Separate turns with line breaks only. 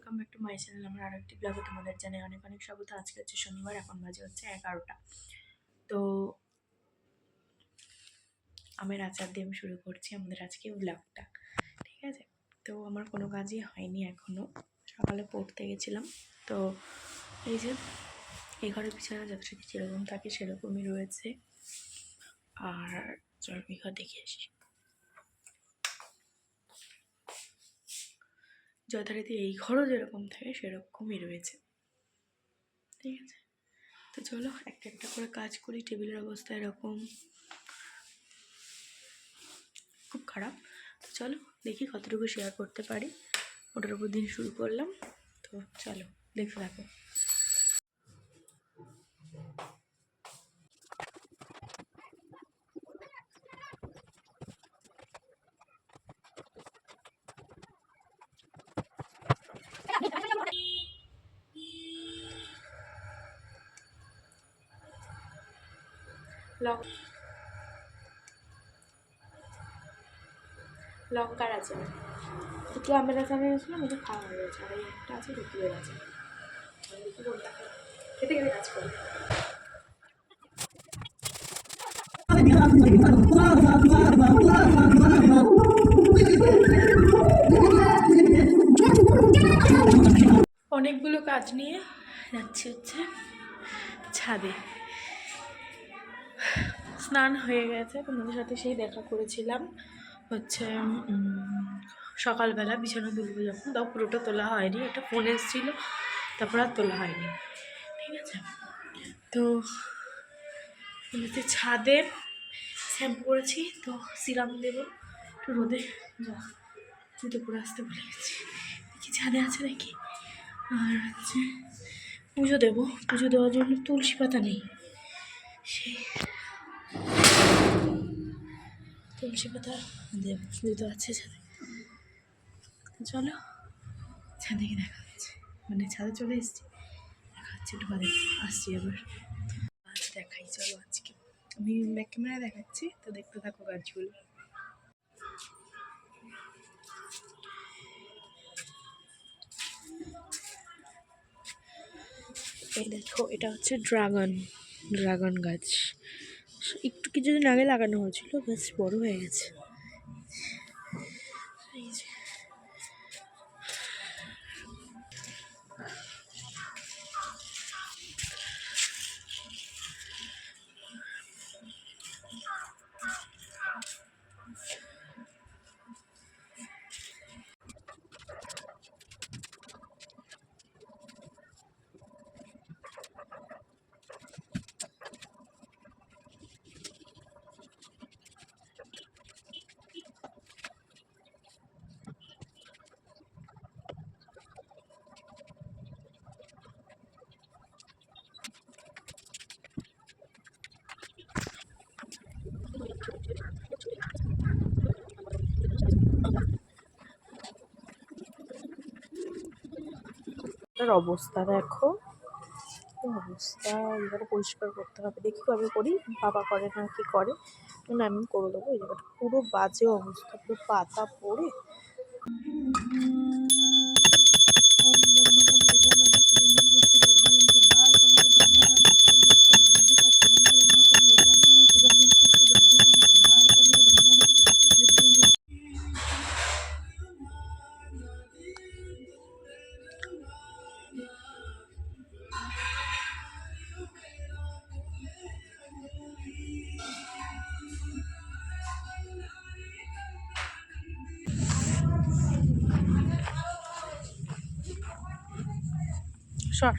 Welcome back to my channel. আমার আরও একটি ব্লগে তোমাদের জানাই অনেক অনেক স্বাগত। আজকে হচ্ছে শনিবার, এখন বাজে হচ্ছে 11টা। তো আমের আচার দিয়ে আমি শুরু করছি আমাদের আজকে ব্লগটা, ঠিক আছে? তো আমার কোনো কাজই হয়নি এখনও, সকালে পড়তে গেছিলাম। তো এই যে এই ঘরের বিছানা যতটা যেরকম থাকে সেরকমই রয়েছে। আর চল ঘর দেখে আসি। যথারীতি এই ঘরও যেরকম থাকে সেরকমই রয়েছে, ঠিক আছে? তো চলো একটা একটা করে কাজ করি। টেবিলের অবস্থা এরকম, খুব খারাপ। তো চলো দেখি কতটুকু শেয়ার করতে পারি, ওটার উপর দিন শুরু করলাম। তো চলো দেখতে থাকো। লঙ্কার আচার, একটু আমের আচার এনেছিলাম, এটা খাওয়া হয়ে গেছে। আর এই একটা আছে রুটির আচার, খেতে খেতে কাজ করি। অনেকগুলো কাজ নিয়ে যাচ্ছি হচ্ছে ছাদে। স্নান হয়ে গেছে, তোমাদের সাথে সেই দেখা করেছিলাম হচ্ছে সকালবেলা বিছানা তুলবো যখন, তাও পুরোটা তোলা হয়নি, একটা ফোন এসেছিলো, তারপর আর তোলা হয়নি, ঠিক আছে? তো ছাদে শ্যাম্পু করেছি, তো সিরাম দেবো একটু রোদে। যা জুতো পরে আসতে ভুলে গেছি, দেখি ছাদে আছে নাকি। আর হচ্ছে পুজো দেবো, পুজো দেওয়ার জন্য তুলসী পাতা নেই, সেই তুলসী পাতা দেবো, জুতো আছে ছাদে। চলো ছাদে গিয়ে দেখা হচ্ছে, মানে ছাদে চলে এসেছি, দেখা হচ্ছে একটু বাদে আসছি আবার। গাছ দেখাই, চলো আজকে আমি ব্যাক ক্যামেরায় দেখাচ্ছি, তো দেখতে থাকো গাছগুলো। এই দেখো, এটা হচ্ছে ড্রাগন গাছ। একটু কিছুদিন আগে লাগানো হয়েছিল, গাছ বড় হয়ে গেছে। এই যে এটার অবস্থা দেখো, অবস্থা। এবারে পরিষ্কার করতে হবে, দেখি কবে করি, বাবা করে না কি করে, না আমি করে দেবো। এই জায়গাটা পুরো বাজে অবস্থা, পুরো পাতা পড়ে। সর